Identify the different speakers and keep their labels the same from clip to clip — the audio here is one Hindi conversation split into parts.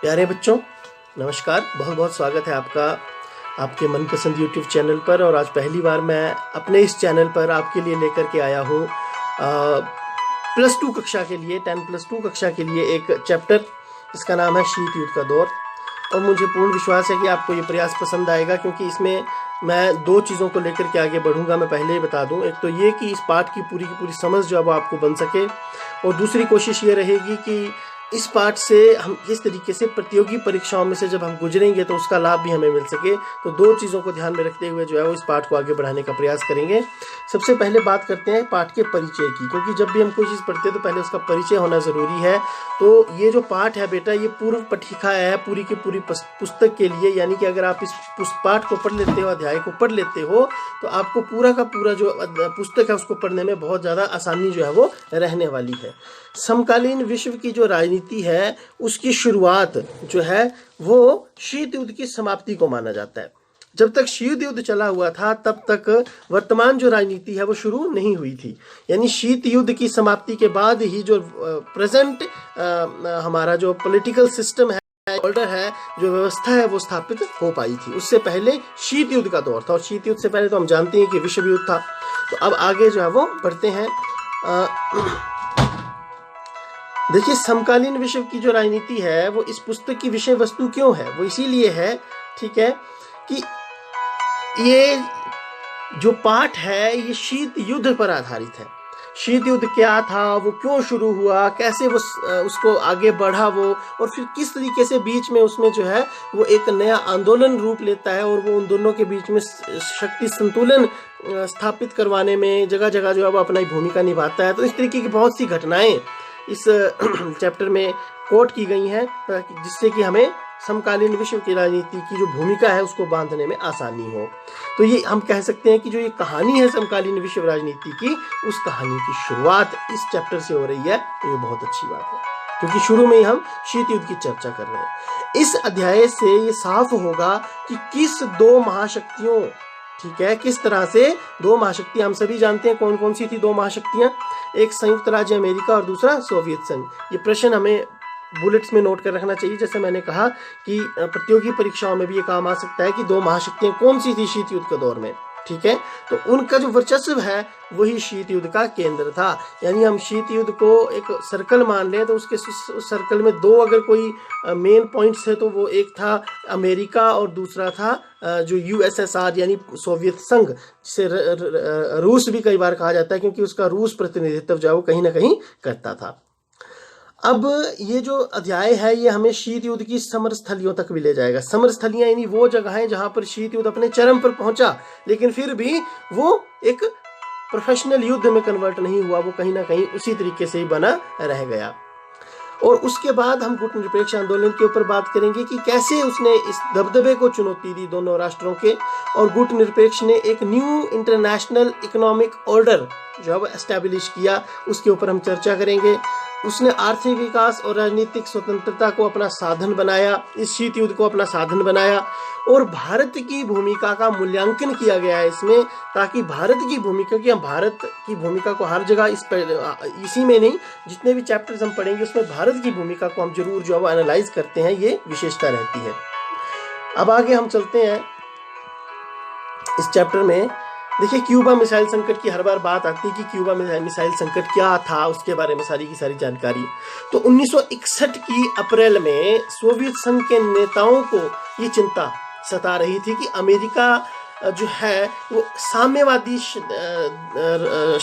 Speaker 1: प्यारे बच्चों, नमस्कार। बहुत बहुत स्वागत है आपका आपके मनपसंद YouTube चैनल पर। और आज पहली बार मैं अपने इस चैनल पर आपके लिए लेकर के आया हूँ +2 कक्षा के लिए 10+2 कक्षा के लिए एक चैप्टर, इसका नाम है शीत युद्ध का दौर। और मुझे पूर्ण विश्वास है कि आपको ये प्रयास पसंद आएगा, क्योंकि इसमें मैं 2 चीज़ों को लेकर के आगे बढ़ूंगा। मैं पहले ही बता दूं, एक तो ये कि इस पाठ की पूरी समझ जो है वो आपको बन सके, और दूसरी कोशिश ये रहेगी कि इस पाठ से हम किस तरीके से प्रतियोगी परीक्षाओं में से जब हम गुजरेंगे तो उसका लाभ भी हमें मिल सके। तो 2 चीज़ों को ध्यान में रखते हुए जो है वो इस पाठ को आगे बढ़ाने का प्रयास करेंगे। सबसे पहले बात करते हैं पाठ के परिचय की, क्योंकि जब भी हम कोई चीज़ पढ़ते हैं तो पहले उसका परिचय होना ज़रूरी है। तो ये जो पाठ है बेटा, ये पूर्व पठिका है पूरी की पूरी पुस्तक के लिए। यानी कि अगर आप इस पाठ को पढ़ लेते हो, अध्याय को पढ़ लेते हो, तो आपको पूरा का पूरा जो पुस्तक है उसको पढ़ने में बहुत ज़्यादा आसानी जो है वो रहने वाली है। समकालीन विश्व की जो राजनीति है उसकी शुरुआत जो है वो शीत युद्ध की समाप्ति को माना जाता है। जब तक शीत युद्ध चला हुआ था तब तक वर्तमान जो राजनीति है वो शुरू नहीं हुई थी। यानी शीत युद्ध की समाप्ति के बाद ही जो प्रेजेंट हमारा जो पॉलिटिकल सिस्टम है, ऑर्डर है, जो व्यवस्था है वो स्थापित हो पाई थी। उससे पहले शीत युद्ध का दौर था, और शीत युद्ध से पहले तो हम जानते हैं कि विश्व युद्ध था। तो अब आगे जो है वो बढ़ते हैं। देखिए, समकालीन विश्व की जो राजनीति है वो इस पुस्तक की विषय वस्तु क्यों है, वो इसीलिए है, ठीक है, कि ये जो पाठ है ये शीत युद्ध पर आधारित है। शीत युद्ध क्या था, वो क्यों शुरू हुआ, कैसे वो उसको आगे बढ़ा वो, और फिर किस तरीके से बीच में उसमें जो है वो एक नया आंदोलन रूप लेता है, और वो उन दोनों के बीच में शक्ति संतुलन स्थापित करवाने में जगह जगह जो है वो अपना भूमिका निभाता है। तो इस तरीके की बहुत सी घटनाएं इस चैप्टर में कोट की गई हैं, जिससे कि हमें समकालीन विश्व की राजनीति की जो भूमिका है उसको बांधने में आसानी हो। तो ये हम कह सकते हैं कि जो ये कहानी है समकालीन विश्व राजनीति की, उस कहानी की शुरुआत इस चैप्टर से हो रही है। तो ये बहुत अच्छी बात है, क्योंकि शुरू में ही हम शीत युद्ध की चर्चा कर रहे हैं। इस अध्याय से ये साफ होगा कि किस 2 महाशक्तियों, ठीक है, किस तरह से 2 महाशक्तियां, हम सभी जानते हैं कौन कौन सी थी 2 महाशक्तियां, एक संयुक्त राज्य अमेरिका और दूसरा सोवियत संघ। ये प्रश्न हमें बुलेट्स में नोट कर रखना चाहिए। जैसे मैंने कहा कि प्रतियोगी परीक्षाओं में भी ये काम आ सकता है कि 2 महाशक्तियां कौन सी थी शीत युद्ध के दौर में, ठीक है। तो उनका जो वर्चस्व है वही शीत युद्ध का केंद्र था। यानी हम शीत युद्ध को एक सर्कल मान लें तो उसके सर्कल में 2 अगर कोई मेन पॉइंट्स है तो वो एक था अमेरिका और दूसरा था जो USSR यानी सोवियत संघ, जिसे रूस भी कई बार कहा जाता है, क्योंकि उसका रूस प्रतिनिधित्व जो है वो कहीं ना कहीं करता था। अब ये जो अध्याय है ये हमें शीत युद्ध की समर स्थलियों तक भी ले जाएगा। समर स्थलियां यानी वो जगहें जहां पर शीत युद्ध अपने चरम पर पहुंचा, लेकिन फिर भी वो एक प्रोफेशनल युद्ध में कन्वर्ट नहीं हुआ, वो कहीं ना कहीं उसी तरीके से ही बना रह गया। और उसके बाद हम गुट निरपेक्ष आंदोलन के ऊपर बात करेंगे कि कैसे उसने इस दबदबे को चुनौती दी दोनों राष्ट्रों के, और गुट निरपेक्ष ने एक न्यू इंटरनेशनल इकोनॉमिक ऑर्डर जो है एस्टैब्लिश किया, उसके ऊपर हम चर्चा करेंगे। उसने आर्थिक विकास और राजनीतिक स्वतंत्रता को अपना साधन बनाया, इस शीत युद्ध को अपना साधन बनाया, और भारत की भूमिका का मूल्यांकन किया गया है इसमें, ताकि भारत की भूमिका की, हम भारत की भूमिका को हर जगह इसी में नहीं, जितने भी चैप्टर्स हम पढ़ेंगे उसमें भारत की भूमिका को हम जरूर जो है एनालाइज करते हैं, ये विशेषता रहती है। अब आगे हम चलते हैं इस चैप्टर में। देखिए, क्यूबा मिसाइल संकट की हर बार बात आती है कि क्यूबा मिसाइल संकट क्या था, उसके बारे में सारी की सारी जानकारी। तो 1961 की अप्रैल में सोवियत संघ के नेताओं को ये चिंता सता रही थी कि अमेरिका जो है वो साम्यवादी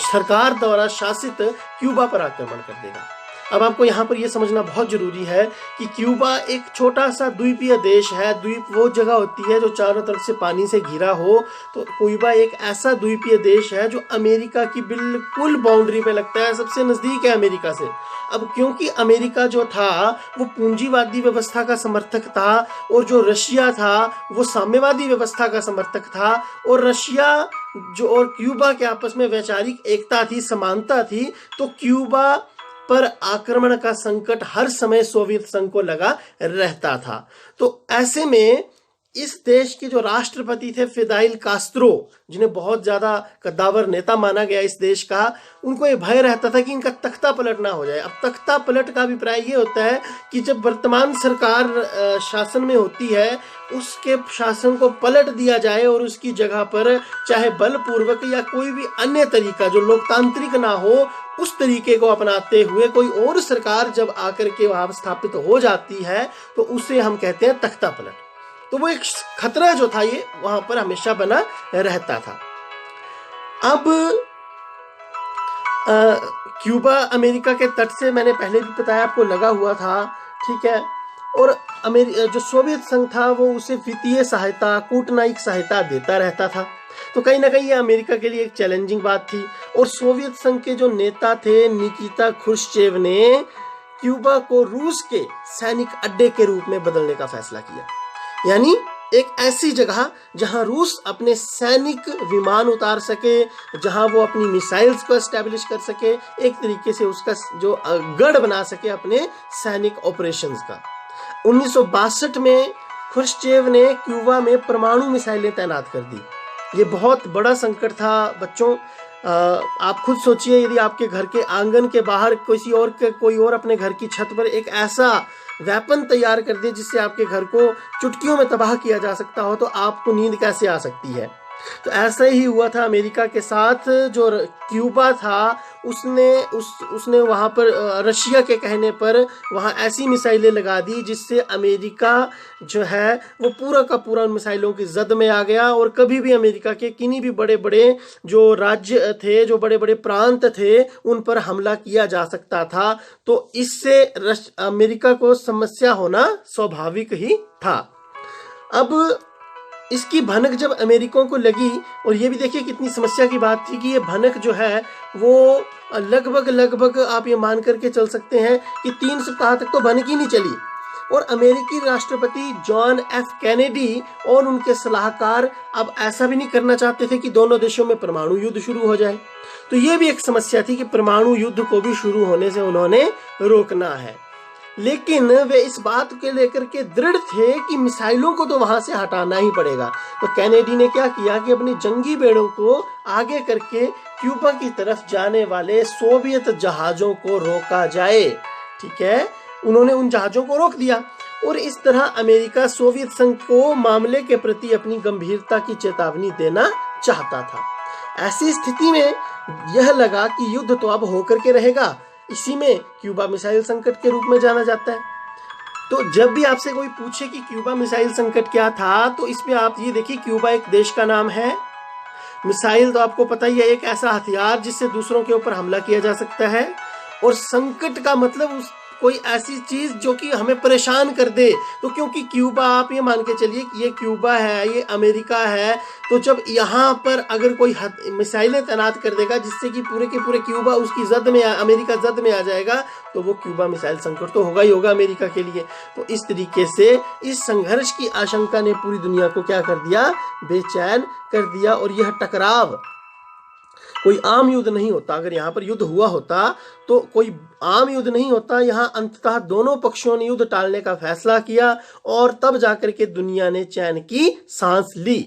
Speaker 1: सरकार द्वारा शासित क्यूबा पर आक्रमण कर देगा। अब आपको यहाँ पर यह समझना बहुत जरूरी है कि क्यूबा एक छोटा सा द्वीपीय देश है। द्वीप वो जगह होती है जो चारों तरफ से पानी से घिरा हो। तो क्यूबा एक ऐसा द्वीपीय देश है जो अमेरिका की बिल्कुल बाउंड्री पे लगता है, सबसे नजदीक है अमेरिका से। अब क्योंकि अमेरिका जो था वो पूंजीवादी व्यवस्था का समर्थक था, और जो रशिया था वो साम्यवादी व्यवस्था का समर्थक था, और रशिया जो और क्यूबा के आपस में वैचारिक एकता थी, समानता थी, तो क्यूबा पर आक्रमण का संकट हर समय सोवियत संघ को लगा रहता था। तो ऐसे में इस देश के जो राष्ट्रपति थे फिदाइल कास्त्रो, जिन्हें बहुत ज्यादा कद्दावर नेता माना गया इस देश का, उनको ये भय रहता था कि इनका तख्ता पलट ना हो जाए। अब तख्ता पलट का अभिप्राय ये होता है कि जब वर्तमान सरकार शासन में होती है, उसके शासन को पलट दिया जाए और उसकी जगह पर चाहे बलपूर्वक या कोई भी अन्य तरीका जो लोकतांत्रिक ना हो, उस तरीके को अपनाते हुए कोई और सरकार जब आकर के वहां स्थापित हो जाती है तो उसे हम कहते हैं तख्ता पलट। तो वो एक खतरा जो था ये वहां पर हमेशा बना रहता था। अब क्यूबा अमेरिका के तट से मैंने पहले भी बताया आपको लगा हुआ था, ठीक है। और जो सोवियत संघ था वो उसे वित्तीय सहायता, कूटनैतिक सहायता देता रहता था। तो कहीं ना कहीं ये अमेरिका के लिए एक चैलेंजिंग बात थी। और सोवियत संघ के जो नेता थे निकिता क्रुश्चेव ने क्यूबा को रूस के सैनिक अड्डे के रूप में बदलने का फैसला किया, यानी एक ऐसी जगह जहां रूस अपने सैनिक विमान उतार सके, जहां वो अपनी मिसाइल्स को एस्टेब्लिश कर सके, एक तरीके से उसका जो गढ़ बना सके अपने सैनिक ऑपरेशंस का। 1962 में खुर्शचेव ने क्यूबा में परमाणु मिसाइलें तैनात कर दी। ये बहुत बड़ा संकट था बच्चों। आप खुद सोचिए, यदि आपके घर के आंगन के बाहर कोई और अपने घर की छत पर एक ऐसा वेपन तैयार कर दे जिससे आपके घर को चुटकियों में तबाह किया जा सकता हो, तो आपको नींद कैसे आ सकती है। तो ऐसा ही हुआ था अमेरिका के साथ। जो क्यूबा था उसने वहां पर रशिया के कहने पर वहां ऐसी मिसाइलें लगा दी जिससे अमेरिका जो है वो पूरा का पूरा उन मिसाइलों की जद में आ गया। और कभी भी अमेरिका के किन्हीं भी बड़े बड़े जो राज्य थे, जो बड़े बड़े प्रांत थे, उन पर हमला किया जा सकता था। तो इससे अमेरिका को समस्या होना स्वाभाविक ही था। अब इसकी भनक जब अमेरिकियों को लगी, और ये भी देखिए कितनी समस्या की बात थी कि ये भनक जो है वो लगभग आप ये मान करके चल सकते हैं कि 3 सप्ताह तक तो भनक ही नहीं चली। और अमेरिकी राष्ट्रपति जॉन एफ कैनेडी और उनके सलाहकार अब ऐसा भी नहीं करना चाहते थे कि दोनों देशों में परमाणु युद्ध शुरू हो जाए। तो ये भी एक समस्या थी कि परमाणु युद्ध को भी शुरू होने से उन्होंने रोकना है। लेकिन वे इस बात के लेकर के दृढ़ थे कि मिसाइलों को तो वहां से हटाना ही पड़ेगा। तो कैनेडी ने क्या किया कि अपनी जंगी बेड़ों को आगे करके क्यूबा की तरफ जाने वाले सोवियत जहाजों को रोका जाए, ठीक है। उन्होंने उन जहाजों को रोक दिया और इस तरह अमेरिका सोवियत संघ को मामले के प्रति अपनी गंभीरता की चेतावनी देना चाहता था। ऐसी स्थिति में यह लगा कि युद्ध तो अब होकर के रहेगा। इसी में क्यूबा मिसाइल संकट के रूप में जाना जाता है। तो जब भी आपसे कोई पूछे कि क्यूबा मिसाइल संकट क्या था, तो इसमें आप ये देखिए, क्यूबा एक देश का नाम है। मिसाइल तो आपको पता ही है, एक ऐसा हथियार जिससे दूसरों के ऊपर हमला किया जा सकता है। और संकट का मतलब कोई ऐसी चीज जो कि हमें परेशान कर दे। तो क्योंकि क्यूबा, आप ये मान के चलिए कि ये क्यूबा है, ये अमेरिका है, तो जब यहाँ पर अगर कोई मिसाइलें तैनात कर देगा जिससे कि पूरे के पूरे क्यूबा उसकी जद में अमेरिका जद में आ जाएगा, तो वो क्यूबा मिसाइल संकट तो होगा ही होगा अमेरिका के लिए। तो इस तरीके से इस संघर्ष की आशंका ने पूरी दुनिया को क्या कर दिया, बेचैन कर दिया। और यह टकराव कोई आम युद्ध नहीं होता। अगर यहाँ पर युद्ध हुआ होता तो कोई आम युद्ध नहीं होता। यहाँ अंततः दोनों पक्षों ने युद्ध टालने का फैसला किया और तब जाकर के दुनिया ने चैन की सांस ली।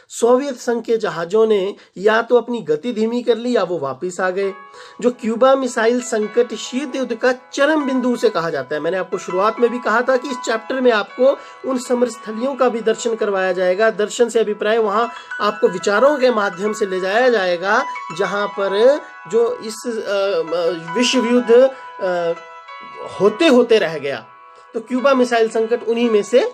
Speaker 1: सोवियत संघ के जहाजों ने या तो अपनी गति धीमी कर ली या वो वापस आ गए। जो क्यूबा मिसाइल संकट शीत युद्ध का चरम बिंदु से कहा जाता है। मैंने आपको शुरुआत में भी कहा था कि इस चैप्टर में आपको उन समरस्थलियों का भी दर्शन करवाया जाएगा। दर्शन से अभिप्राय वहां आपको विचारों के माध्यम से ले जाया जाएगा, जहां पर जो इस विश्व युद्ध होते होते रह गया। तो क्यूबा मिसाइल संकट उन्हीं में से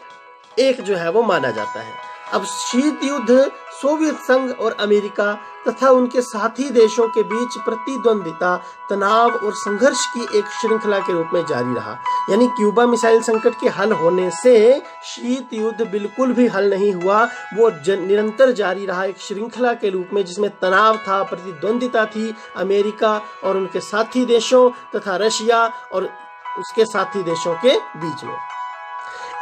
Speaker 1: एक जो है वो माना जाता है। अब शीत युद्ध सोवियत संघ और अमेरिका तथा उनके साथी देशों के बीच प्रतिद्वंदिता, तनाव और संघर्ष की एक श्रृंखला के रूप में जारी रहा। यानी क्यूबा मिसाइल संकट के हल होने से शीत युद्ध बिल्कुल भी हल नहीं हुआ, वो निरंतर जारी रहा एक श्रृंखला के रूप में, जिसमें तनाव था, प्रतिद्वंदिता थी अमेरिका और उनके साथी देशों तथा रशिया और उसके साथी देशों के बीच में।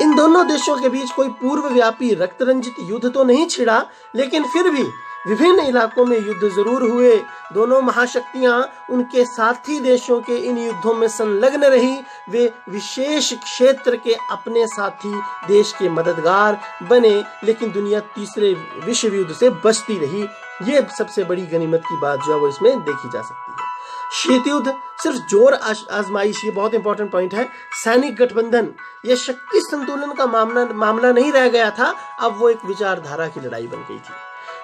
Speaker 1: इन दोनों देशों के बीच कोई पूर्व व्यापी रक्त रंजित युद्ध तो नहीं छिड़ा, लेकिन फिर भी विभिन्न इलाकों में युद्ध जरूर हुए, दोनों महाशक्तियां उनके साथी देशों के इन युद्धों में संलग्न रही, वे विशेष क्षेत्र के अपने साथी देश के मददगार बने, लेकिन दुनिया तीसरे विश्व युद्ध से बचती रही। ये सबसे बड़ी गनीमत की बात जो है वो इसमें देखी जा सकती है। शीत युद्ध सिर्फ जोर आजमाइश, ये बहुत इंपॉर्टेंट पॉइंट है, सैनिक गठबंधन, यह शक्ति संतुलन का मामला नहीं रह गया था, अब वो एक विचारधारा की लड़ाई बन गई थी।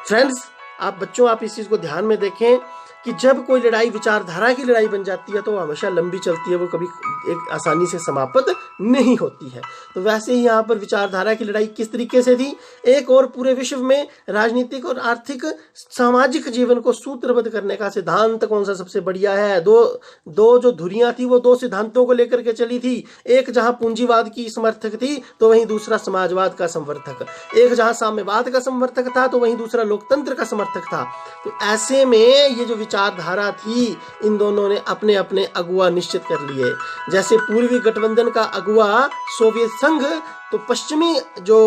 Speaker 1: फ्रेंड्स, आप बच्चों, आप इस चीज को ध्यान में देखें कि जब कोई लड़ाई विचारधारा की लड़ाई बन जाती है तो वो हमेशा लंबी चलती है, वो कभी एक आसानी से समाप्त नहीं होती है। तो वैसे ही यहाँ पर विचारधारा की लड़ाई किस तरीके से थी, एक और पूरे विश्व में राजनीतिक और आर्थिक सामाजिक जीवन को सूत्रबद्ध करने का सिद्धांत कौन सा सबसे बढ़िया है। दो जो धुरियां थी वो दो सिद्धांतों को लेकर के चली थी, एक जहां पूंजीवाद की समर्थक थी तो वहीं दूसरा समाजवाद का समर्थक, एक जहां साम्यवाद का समर्थक था तो वहीं दूसरा लोकतंत्र का समर्थक था। तो ऐसे में ये जो विचारधारा थी, इन दोनों ने अपने अपने अगुआ निश्चित कर लिए। जैसे पूर्वी गठबंधन का अगुआ सोवियत संघ, तो पश्चिमी जो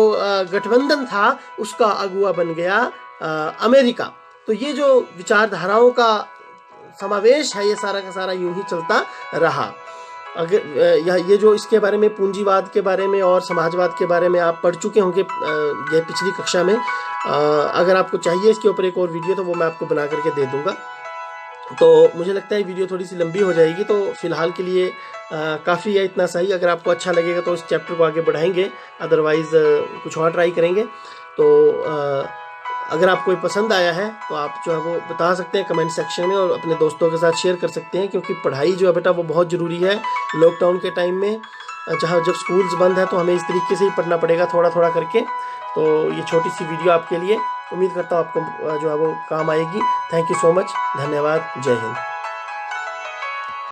Speaker 1: गठबंधन था उसका अगुआ बन गया अमेरिका। तो ये जो विचारधाराओं का समावेश है, ये सारा का सारा यूं ही चलता रहा। अगर ये जो इसके बारे में, पूंजीवाद के बारे में और समाजवाद के बारे में आप पढ़ चुके होंगे ये पिछली कक्षा में। अगर आपको चाहिए इसके ऊपर एक और वीडियो तो वो मैं आपको बना करके दे दूंगा। तो मुझे लगता है वीडियो थोड़ी सी लंबी हो जाएगी, तो फिलहाल के लिए काफ़ी है, इतना सही। अगर आपको अच्छा लगेगा तो इस चैप्टर को आगे बढ़ाएंगे, अदरवाइज़ कुछ और ट्राई करेंगे। तो अगर आपको पसंद आया है तो आप जो है वो बता सकते हैं कमेंट सेक्शन में, और अपने दोस्तों के साथ शेयर कर सकते हैं, क्योंकि पढ़ाई जो है बेटा वो बहुत ज़रूरी है लॉकडाउन के टाइम में। जब स्कूल्स बंद है तो हमें इस तरीके से ही पढ़ना पड़ेगा, थोड़ा थोड़ा करके। तो ये छोटी सी वीडियो आपके लिए, उम्मीद करता हूँ आपको जो है वो काम आएगी। थैंक यू सो मच, धन्यवाद, जय हिंद।